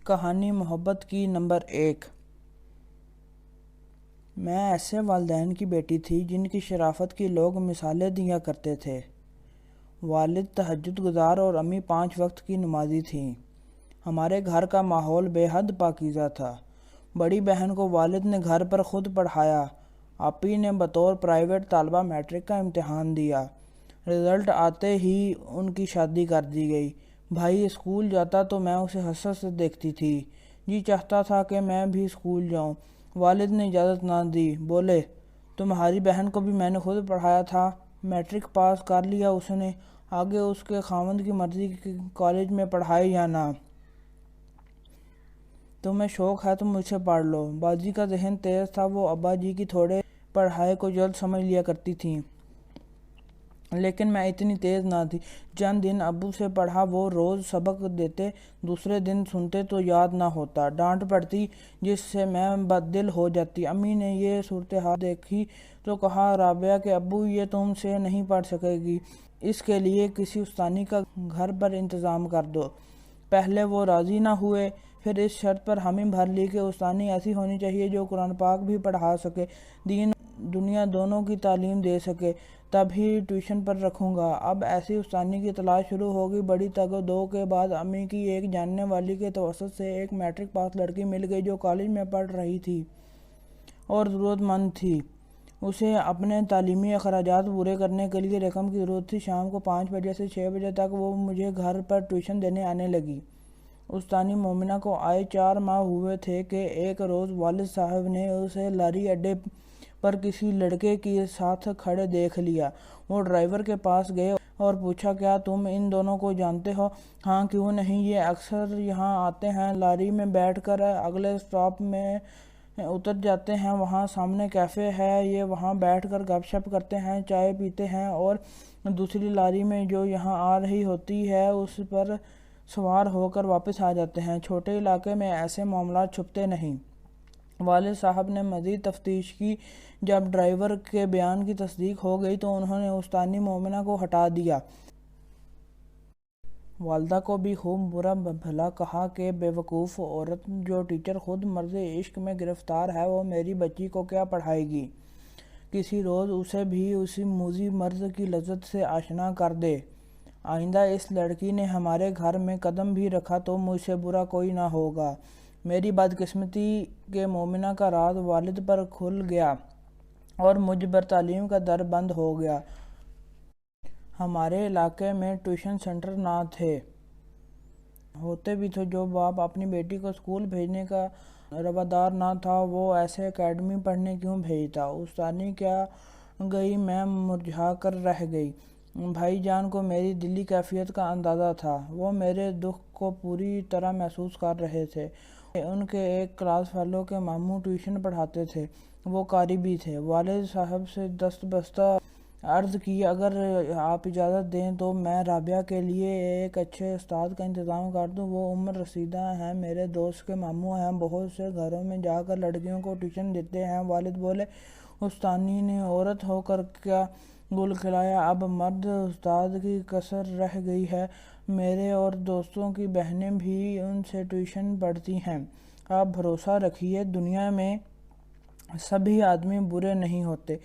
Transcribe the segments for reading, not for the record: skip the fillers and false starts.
کہانی محبت کی نمبر 1۔ میں ایسے والدین کی بیٹی تھی جن کی شرافت کی لوگ مثالیں دیا کرتے تھے۔ والد تہجد گزار اور امی 5 وقت کی نمازی تھیں۔ ہمارے گھر کا ماحول بے حد پاکیزہ تھا۔ بڑی بہن کو والد نے گھر پر خود پڑھایا۔ آپی نے بطور پرائیویٹ طالبہ میٹرک کا امتحان دیا۔ رزلٹ آتے ہی ان کی شادی کر دی گئی۔ بھائی اسکول جاتا تو میں اسے حسرت سے دیکھتی تھی۔ جی چاہتا تھا کہ میں بھی اسکول جاؤں۔ والد نے اجازت نہ دی، بولے تمہاری بہن کو بھی میں نے خود پڑھایا تھا، میٹرک پاس کر لیا اس نے، آگے اس کے خاوند کی مرضی کہ کالج میں پڑھائے یا نہ، تمہیں شوق ہے تو مجھ سے پڑھ لو۔ باجی کا ذہن تیز تھا، وہ ابا جی کی تھوڑے پڑھائی کو جلد سمجھ لیا کرتی تھیں، لیکن میں اتنی تیز نہ تھی۔ چند دن ابو سے پڑھا، وہ روز سبق دیتے، دوسرے دن سنتے تو یاد نہ ہوتا، ڈانٹ پڑتی جس سے میں بد دل ہو جاتی۔ امی نے یہ صورتحال دیکھی تو کہا رابعہ کہ ابو یہ تم سے نہیں پڑھ سکے گی، اس کے لیے کسی استانی کا گھر پر انتظام کر دو۔ پہلے وہ راضی نہ ہوئے، پھر اس شرط پر حامی بھر لی کہ استانی ایسی ہونی چاہیے جو قرآن پاک بھی پڑھا سکے، دین دنیا دونوں کی تعلیم دے سکے، تب ہی ٹیوشن پر رکھوں گا۔ اب ایسی استانی کی تلاش شروع ہوگی۔ بڑی تگ و دو کے بعد امی کی ایک جاننے والی کے توسط سے ایک میٹرک پاس لڑکی مل گئی جو کالج میں پڑھ رہی تھی اور ضرورت مند تھی۔ اسے اپنے تعلیمی اخراجات پورے کرنے کے لیے رقم کی ضرورت تھی۔ شام کو 5 بجے سے 6 بجے تک وہ مجھے گھر پر ٹیوشن دینے آنے لگی۔ استانی مومنہ کو آئے 4 ماہ ہوئے تھے کہ ایک روز والد صاحب نے اسے لاری اڈے پر کسی لڑکے کے ساتھ کھڑے دیکھ لیا۔ وہ ڈرائیور کے پاس گئے اور پوچھا کیا تم ان دونوں کو جانتے ہو؟ ہاں کیوں نہیں، یہ اکثر یہاں آتے ہیں، لاری میں بیٹھ کر اگلے سٹاپ میں اتر جاتے ہیں، وہاں سامنے کیفے ہے، یہ وہاں بیٹھ کر گپ شپ کرتے ہیں، چائے پیتے ہیں اور دوسری لاری میں جو یہاں آ رہی ہوتی ہے اس پر سوار ہو کر واپس آ جاتے ہیں۔ چھوٹے علاقے میں ایسے معاملات چھپتے نہیں۔ والد صاحب نے مزید تفتیش کی۔ جب ڈرائیور کے بیان کی تصدیق ہو گئی تو انہوں نے استانی مومنہ کو ہٹا دیا۔ والدہ کو بھی خوب برا بھلا کہا کہ بے وقوف عورت، جو ٹیچر خود مرض عشق میں گرفتار ہے، وہ میری بچی کو کیا پڑھائے گی؟ کسی روز اسے بھی اسی موذی مرض کی لذت سے آشنا کر دے۔ آئندہ اس لڑکی نے ہمارے گھر میں قدم بھی رکھا تو مجھ سے برا کوئی نہ ہوگا۔ میری بدقسمتی کہ مومنہ کا راز والد پر کھل گیا اور مجھ پر تعلیم کا در بند ہو گیا۔ ہمارے علاقے میں ٹیوشن سینٹر نہ تھے، ہوتے بھی تھے۔ جو باپ اپنی بیٹی کو اسکول بھیجنے کا روادار نہ تھا وہ ایسے اکیڈمی پڑھنے کیوں بھیجتا؟ استانی کیا گئی، میں مرجھا کر رہ گئی۔ بھائی جان کو میری دلی کیفیت کا اندازہ تھا، وہ میرے دکھ کو پوری طرح محسوس کر رہے تھے۔ ان کے ایک کلاس فیلو کے ماموں ٹیوشن پڑھاتے تھے، وہ قاری بھی تھے۔ والد صاحب سے دست بستہ عرض کی اگر آپ اجازت دیں تو میں رابعہ کے لیے ایک اچھے استاد کا انتظام کر دوں، وہ عمر رسیدہ ہیں، میرے دوست کے ماموں ہیں، بہت سے گھروں میں جا کر لڑکیوں کو ٹیوشن دیتے ہیں۔ والد بولے استانی نے عورت ہو کر کیا گل کھلایا، اب مرد استاد کی کسر رہ گئی ہے، میرے اور دوستوں کی بہنیں بھی ان سے ٹیوشن پڑھتی ہیں۔ آپ بھروسہ رکھیے، دنیا میں سبھی آدمی برے نہیں ہوتے۔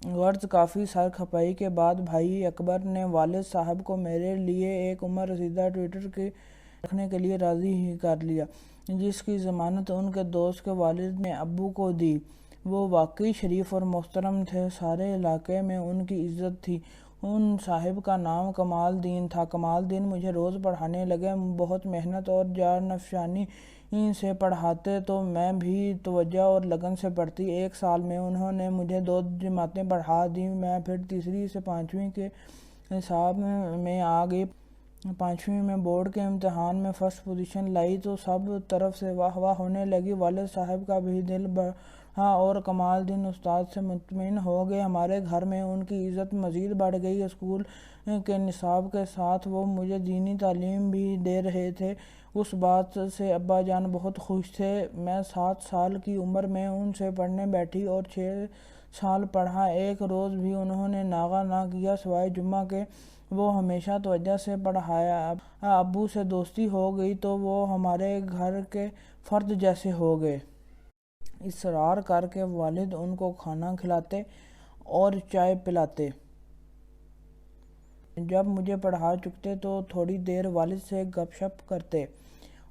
غرض کافی سر کھپائی کے بعد بھائی اکبر نے والد صاحب کو میرے لیے ایک عمر رسیدہ ٹیوٹر رکھنے کے لیے راضی ہی کر لیا، جس کی ضمانت ان کے دوست کے والد نے ابو کو دی۔ وہ واقعی شریف اور محترم تھے، سارے علاقے میں ان کی عزت تھی۔ ان صاحب کا نام کمال دین تھا۔ کمال دین مجھے روز پڑھانے لگے، بہت محنت اور جانفشانی سے پڑھاتے تو میں بھی توجہ اور لگن سے پڑھتی۔ 1 سال میں انہوں نے مجھے 2 جماعتیں پڑھا دیں، میں پھر تیسری سے 5ویں کے نصاب میں آ گئی۔ 5ویں میں بورڈ کے امتحان میں فرسٹ پوزیشن لائی تو سب طرف سے واہ واہ ہونے لگی۔ والد صاحب کا بھی دل بڑھا اور کمال دین استاد سے مطمئن ہو گئے۔ ہمارے گھر میں ان کی عزت مزید بڑھ گئی۔ اسکول کے نصاب کے ساتھ وہ مجھے دینی تعلیم بھی دے رہے تھے، اس بات سے ابا جان بہت خوش تھے۔ میں 7 سال کی عمر میں ان سے پڑھنے بیٹھی اور 6 سال پڑھا۔ ایک روز بھی انہوں نے ناغہ نہ کیا سوائے جمعہ کے۔ وہ ہمیشہ توجہ سے پڑھایا۔ ابو سے دوستی ہو گئی تو وہ ہمارے گھر کے فرد جیسے ہو گئے۔ اصرار کر کے والد ان کو کھانا کھلاتے اور چائے پلاتے۔ جب مجھے پڑھا چکتے تو تھوڑی دیر والد سے گپ شپ کرتے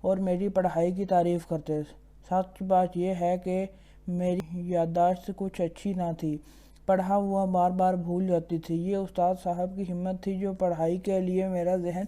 اور میری پڑھائی کی تعریف کرتے۔ سچ بات یہ ہے کہ میری یادداشت کچھ اچھی نہ تھی، پڑھا ہوا بار بار بھول جاتی تھی۔ یہ استاد صاحب کی ہمت تھی جو پڑھائی کے لیے میرا ذہن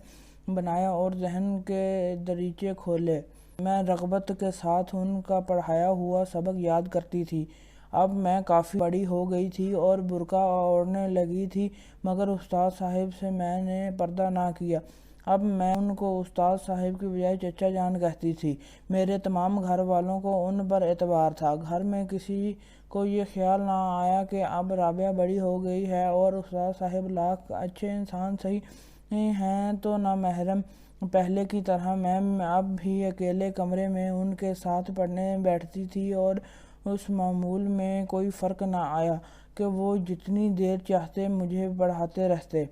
بنایا اور ذہن کے دریچے کھولے۔ میں رغبت کے ساتھ ان کا پڑھایا ہوا سبق یاد کرتی تھی۔ اب میں کافی بڑی ہو گئی تھی اور برقع اوڑھنے لگی تھی، مگر استاد صاحب سے میں نے پردہ نہ کیا۔ اب میں ان کو استاد صاحب کی بجائے چچا جان کہتی تھی۔ میرے تمام گھر والوں کو ان پر اعتبار تھا۔ گھر میں کسی کو یہ خیال نہ آیا کہ اب رابعہ بڑی ہو گئی ہے اور استاد صاحب لاکھ اچھے انسان صحیح ہیں تو نامحرم۔ پہلے کی طرح میں اب بھی اکیلے کمرے میں ان کے ساتھ پڑھنے بیٹھتی تھی اور اس معمول میں کوئی فرق نہ آیا کہ وہ جتنی دیر چاہتے مجھے پڑھاتے رہتے۔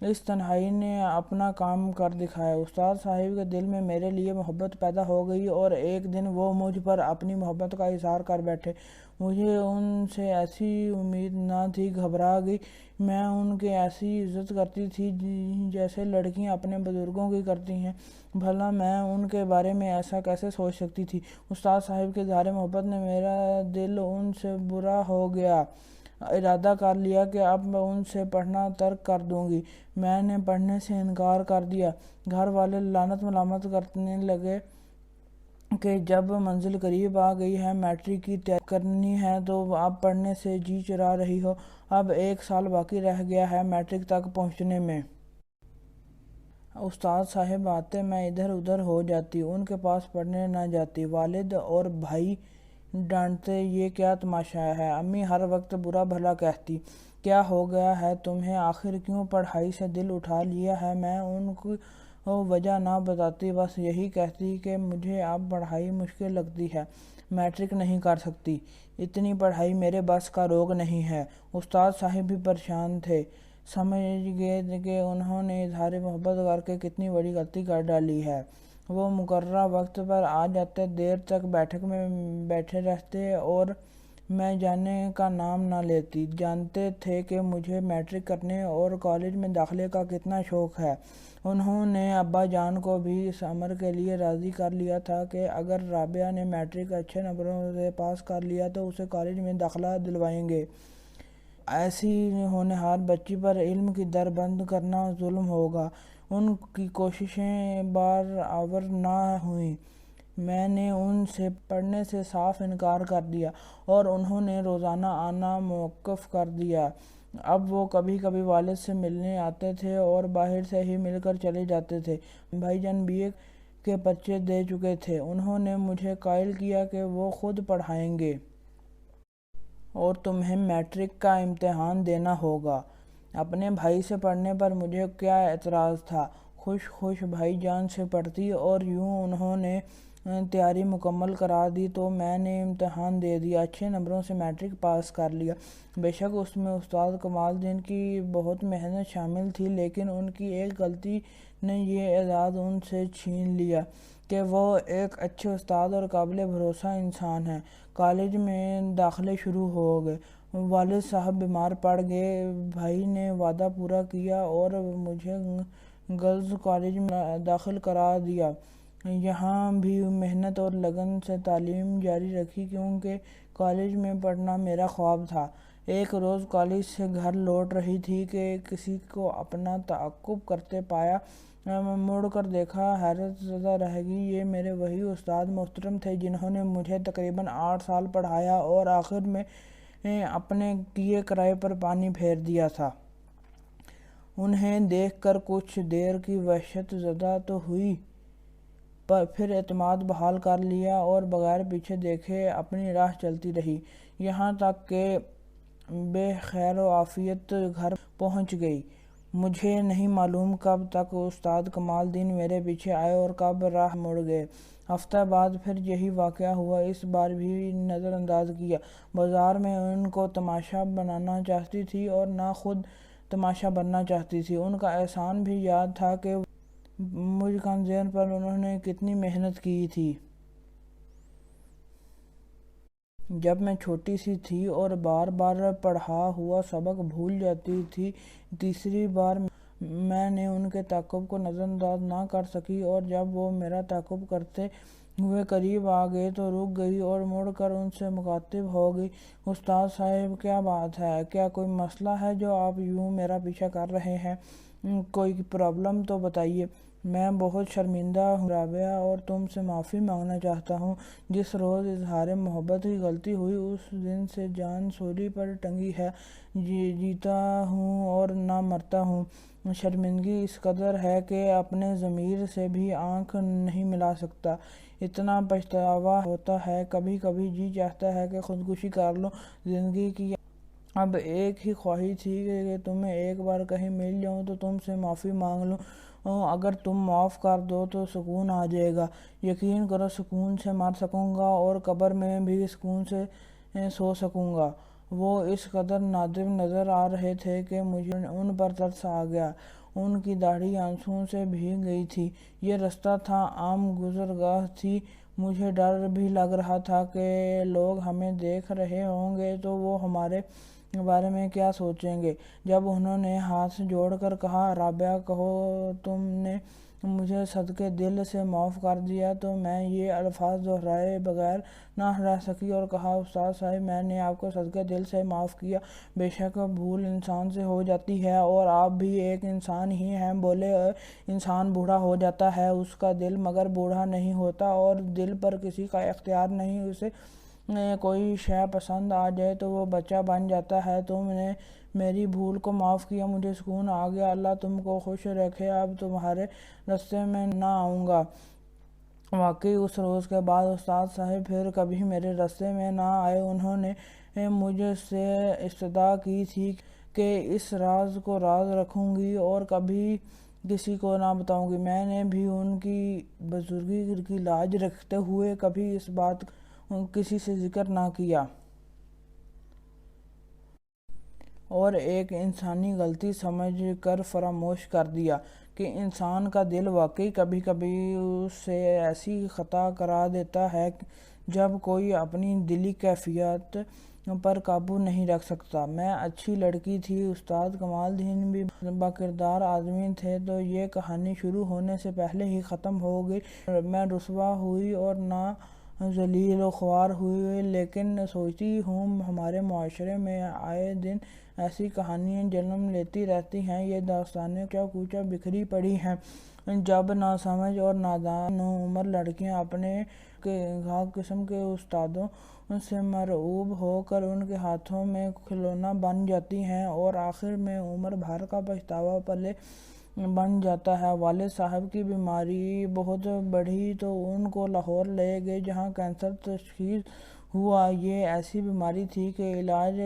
اس تنہائی نے اپنا کام کر دکھایا۔ استاد صاحب کے دل میں میرے لیے محبت پیدا ہو گئی اور ایک دن وہ مجھ پر اپنی محبت کا اظہار کر بیٹھے۔ مجھے ان سے ایسی امید نہ تھی، گھبرا گئی۔ میں ان کی ایسی عزت کرتی تھی جیسے لڑکیاں اپنے بزرگوں کی کرتی ہیں۔ بھلا میں ان کے بارے میں ایسا کیسے سوچ سکتی تھی؟ استاد صاحب کے اظہار محبت نے میرا دل ان سے برا ہو گیا۔ ارادہ کر لیا کہ اب ان سے پڑھنا ترک کر دوں گی۔ میں نے پڑھنے سے انکار کر دیا۔ گھر والے لعنت ملامت کرنے لگے کہ جب منزل قریب آ گئی ہے، میٹرک کی تیاری کرنی ہے تو اب پڑھنے سے جی چرا رہی ہو۔ اب 1 سال باقی رہ گیا ہے میٹرک تک پہنچنے میں۔ استاد صاحب آتے، میں ادھر ادھر ہو جاتی، ان کے پاس پڑھنے نہ جاتی۔ والد اور بھائی ڈانٹتے، یہ کیا تماشا ہے؟ امی ہر وقت برا بھلا کہتی، کیا ہو گیا ہے تمہیں؟ آخر کیوں پڑھائی سے دل اٹھا لیا ہے؟ میں ان کو وجہ نہ بتاتی، بس یہی کہتی کہ مجھے اب پڑھائی مشکل لگتی ہے، میٹرک نہیں کر سکتی، اتنی پڑھائی میرے بس کا روگ نہیں ہے۔ استاد صاحب بھی پریشان تھے، سمجھ گئے کہ انہوں نے اظہار محبت کر کے کتنی بڑی غلطی کر ڈالی ہے۔ وہ مقررہ وقت پر آ جاتے، دیر تک بیٹھک میں بیٹھے رہتے اور میں جانے کا نام نہ لیتی۔ جانتے تھے کہ مجھے میٹرک کرنے اور کالج میں داخلے کا کتنا شوق ہے۔ انہوں نے ابا جان کو بھی اس امر کے لیے راضی کر لیا تھا کہ اگر رابعہ نے میٹرک اچھے نمبروں سے پاس کر لیا تو اسے کالج میں داخلہ دلوائیں گے۔ ایسی ہونہار بچی پر علم کی در بند کرنا ظلم ہوگا۔ ان کی کوششیں بارآور نہ ہوئیں۔ میں نے ان سے پڑھنے سے صاف انکار کر دیا اور انہوں نے روزانہ آنا موقوف کر دیا۔ اب وہ کبھی کبھی والد سے ملنے آتے تھے اور باہر سے ہی مل کر چلے جاتے تھے۔ بھائی جان BA کے پرچے دے چکے تھے۔ انہوں نے مجھے قائل کیا کہ وہ خود پڑھائیں گے اور تمہیں میٹرک کا امتحان دینا ہوگا۔ اپنے بھائی سے پڑھنے پر مجھے کیا اعتراض تھا؟ خوش بھائی جان سے پڑھتی اور یوں انہوں نے تیاری مکمل کرا دی تو میں نے امتحان دے دیا، اچھے نمبروں سے میٹرک پاس کر لیا۔ بے شک اس میں استاد کمال الدین کی بہت محنت شامل تھی، لیکن ان کی ایک غلطی نے یہ اعزاز ان سے چھین لیا کہ وہ ایک اچھے استاد اور قابل بھروسہ انسان ہیں۔ کالج میں داخلے شروع ہو گئے، والد صاحب بیمار پڑ گئے، بھائی نے وعدہ پورا کیا اور مجھے گرلز کالج میں داخل کرا دیا۔ یہاں بھی محنت اور لگن سے تعلیم جاری رکھی کیونکہ کالج میں پڑھنا میرا خواب تھا۔ ایک روز کالج سے گھر لوٹ رہی تھی کہ کسی کو اپنا تعاقب کرتے پایا۔ مڑ کر دیکھا، حیرت زدہ رہ گئی۔ یہ میرے وہی استاد محترم تھے جنہوں نے مجھے تقریباً 8 سال پڑھایا اور آخر میں اپنے کیے کرائے پر پانی پھیر دیا تھا۔ انہیں دیکھ کر کچھ دیر کی وحشت زدہ تو ہوئی، پھر اعتماد بحال کر لیا اور بغیر پیچھے دیکھے اپنی راہ چلتی رہی، یہاں تک کہ بے خیر و عافیت گھر پہنچ گئی۔ مجھے نہیں معلوم کب تک استاد کمال الدین میرے پیچھے آئے اور کب راہ مڑ گئے۔ ہفتہ بعد پھر یہی واقعہ ہوا، اس بار بھی نظر انداز کیا۔ بازار میں ان کو تماشا بنانا چاہتی تھی اور نہ خود تماشا بننا چاہتی تھی۔ ان کا احسان بھی یاد تھا کہ مجھ خنزیر پر انہوں نے کتنی محنت کی تھی۔ جب میں چھوٹی سی تھی اور بار بار پڑھا ہوا سبق بھول جاتی تھی، تیسری بار میں نے ان کے تعاقب کو نظر انداز نہ کر سکی اور جب وہ میرا تعاقب کرتے ہوئے قریب آ گئے تو رک گئی اور مڑ کر ان سے مخاطب ہو گئی، استاد صاحب کیا بات ہے؟ کیا کوئی مسئلہ ہے جو آپ یوں میرا پیچھا کر رہے ہیں؟ کوئی پرابلم تو بتائیے۔ میں بہت شرمندہ ہوں رابعہ اور تم سے معافی مانگنا چاہتا ہوں۔ جس روز اظہار محبت کی غلطی ہوئی اس دن سے جان سولی پر ٹنگی ہے، جیتا ہوں اور نہ مرتا ہوں۔ شرمندگی اس قدر ہے کہ اپنے ضمیر سے بھی آنکھ نہیں ملا سکتا، اتنا پچھتاوا ہوتا ہے، کبھی کبھی جی چاہتا ہے کہ خودکشی کر لوں۔ زندگی کی اب ایک ہی خواہش تھی کہ تمہیں ایک بار کہیں مل جاؤں تو تم سے معافی مانگ لوں۔ اگر تم معاف کر دو تو سکون آ جائے گا، یقین کرو سکون سے مر سکوں گا اور قبر میں بھی سکون سے سو سکوں گا۔ وہ اس قدر نادم نظر آ رہے تھے کہ مجھے ان پر ترس آ گیا۔ ان کی داڑھی آنسوؤں سے بھیگ گئی تھی۔ یہ رستہ تھا، عام گزرگاہ تھی۔ مجھے ڈر بھی لگ رہا تھا کہ لوگ ہمیں دیکھ رہے ہوں گے تو وہ ہمارے بارے میں کیا سوچیں گے۔ جب انہوں نے ہاتھ جوڑ کر کہا، رابعہ کہو تم نے مجھے صدقے دل سے معاف کر دیا، تو میں یہ الفاظ دہرائے بغیر نہ رہ سکی اور کہا، استاد صاحب میں نے آپ کو صدقے دل سے معاف کیا۔ بے شک بھول انسان سے ہو جاتی ہے اور آپ بھی ایک انسان ہی ہیں۔ بولے، انسان بوڑھا ہو جاتا ہے اس کا دل مگر بوڑھا نہیں ہوتا، اور دل پر کسی کا اختیار نہیں، اسے کوئی شے پسند آ جائے تو وہ بچہ بن جاتا ہے۔ تم نے میری بھول کو معاف کیا، مجھے سکون آ گیا، اللہ تم کو خوش رکھے، اب تمہارے رستے میں نہ آؤں گا۔ واقعی اس روز کے بعد استاد صاحب پھر کبھی میرے راستے میں نہ آئے۔ انہوں نے مجھ سے استدعا کی تھی کہ اس راز کو راز رکھوں گی اور کبھی کسی کو نہ بتاؤں گی۔ میں نے بھی ان کی بزرگی کی لاج رکھتے ہوئے کبھی اس بات کسی سے ذکر نہ کیا، اور ایک انسانی غلطی سمجھ کر فراموش کر دیا کہ انسان کا دل واقعی کبھی کبھی اسے ایسی خطا کرا دیتا ہے جب کوئی اپنی دلی کیفیت پر قابو نہیں رکھ سکتا۔ میں اچھی لڑکی تھی، استاد کمال الدین بھی باکردار آدمی تھے، تو یہ کہانی شروع ہونے سے پہلے ہی ختم ہو گئی۔ میں رسوا ہوئی اور نہ ذلیل و خوار ہوئی، لیکن سوچتی ہوں ہمارے معاشرے میں آئے دن ایسی کہانیاں جنم لیتی رہتی ہیں، یہ داستانیں کوچہ بکھری پڑی ہیں، جب ناسمجھ اور نادان نوعمر لڑکیاں اپنے قسم کے استادوں سے مرعوب ہو کر ان کے ہاتھوں میں کھلونا بن جاتی ہیں اور آخر میں عمر بھر کا پچھتاوا پلے بن جاتا ہے۔ والد صاحب کی بیماری بہت بڑھی تو ان کو لاہور لے گئے، جہاں کینسر تشخیص ہوا۔ یہ ایسی بیماری تھی کہ علاج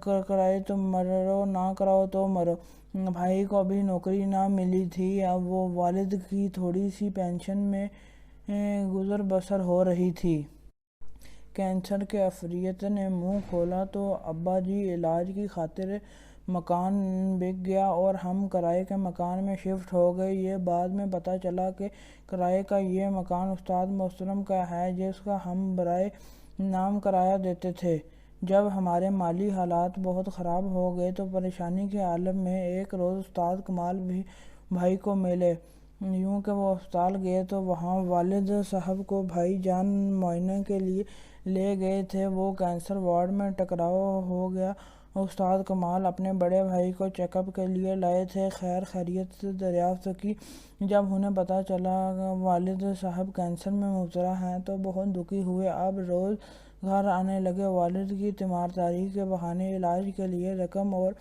کرائے تو مرو، نہ کراؤ تو مرو۔ بھائی کو ابھی نوکری نہ ملی تھی، اب وہ والد کی تھوڑی سی پنشن میں گزر بسر ہو رہی تھی۔ کینسر کے عفریت نے منہ کھولا تو ابا جی علاج کی خاطر مکان بک گیا اور ہم کرائے کے مکان میں شفٹ ہو گئے۔ یہ بعد میں پتہ چلا کہ کرائے کا یہ مکان استاد محترم کا ہے، جس کا ہم برائے نام کرایہ دیتے تھے۔ جب ہمارے مالی حالات بہت خراب ہو گئے تو پریشانی کے عالم میں ایک روز استاد کمال بھائی کو ملے، یوں کہ وہ ہسپتال گئے تو وہاں والد صاحب کو بھائی جان معائنے کے لیے لے گئے تھے۔ وہ کینسر وارڈ میں ٹکراؤ ہو گیا۔ استاد کمال اپنے بڑے بھائی کو چیک اپ کے لیے لائے تھے، خیر خیریت دریافت کی۔ جب انہیں پتہ چلا والد صاحب کینسر میں مبتلا ہیں تو بہت دکھی ہوئے۔ اب روز گھر آنے لگے، والد کی تیمارداری کے بہانے علاج کے لیے رقم اور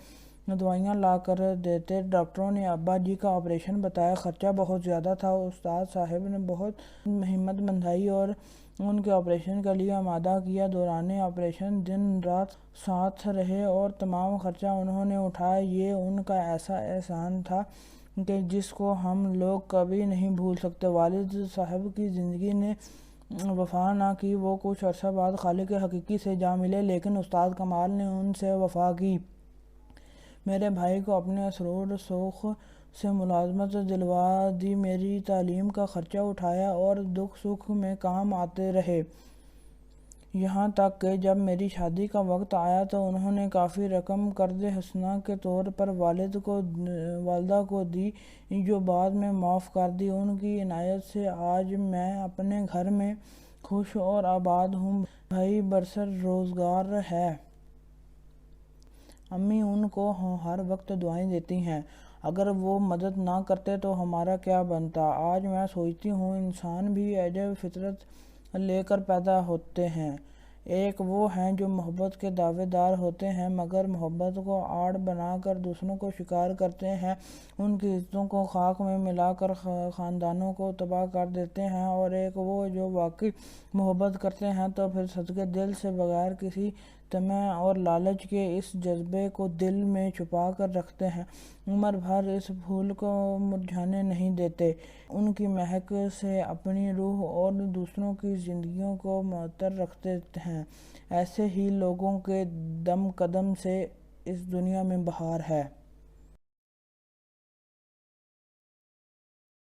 دوائیاں لا کر دیتے۔ ڈاکٹروں نے ابا جی کا آپریشن بتایا، خرچہ بہت زیادہ تھا۔ استاد صاحب نے بہت ہمت بندھائی اور ان کے آپریشن کے لیے آمادہ کیا۔ دوران آپریشن دن رات ساتھ رہے اور تمام خرچہ انہوں نے اٹھایا۔ یہ ان کا ایسا احسان تھا کہ جس کو ہم لوگ کبھی نہیں بھول سکتے۔ والد صاحب کی زندگی نے وفا نہ کی، وہ کچھ عرصہ بعد خالق حقیقی سے جا ملے، لیکن استاد کمال نے ان سے وفا کی۔ میرے بھائی کو اپنے اسرار سوخ سے ملازمت دلوا دی، میری تعلیم کا خرچہ اٹھایا اور دکھ سکھ میں کام آتے رہے، یہاں تک کہ جب میری شادی کا وقت آیا تو انہوں نے کافی رقم قرض حسنہ کے طور پر والدہ کو دی، جو بعد میں معاف کر دی۔ ان کی عنایت سے آج میں اپنے گھر میں خوش اور آباد ہوں، بھائی برسر روزگار ہے۔ امی ان کو ہر وقت دعائیں دیتی ہیں، اگر وہ مدد نہ کرتے تو ہمارا کیا بنتا۔ آج میں سوچتی ہوں انسان بھی عجب فطرت لے کر پیدا ہوتے ہیں۔ ایک وہ ہیں جو محبت کے دعوے دار ہوتے ہیں مگر محبت کو آڑ بنا کر دوسروں کو شکار کرتے ہیں، ان کی عزتوں کو خاک میں ملا کر خاندانوں کو تباہ کر دیتے ہیں، اور ایک وہ جو واقعی محبت کرتے ہیں تو پھر صدقے دل سے بغیر کسی طمع اور لالچ کے اس جذبے کو دل میں چھپا کر رکھتے ہیں، عمر بھر اس پھول کو مرجھانے نہیں دیتے، ان کی مہک سے اپنی روح اور دوسروں کی زندگیوں کو معطر رکھتے ہیں۔ ایسے ہی لوگوں کے دم قدم سے اس دنیا میں بہار ہے۔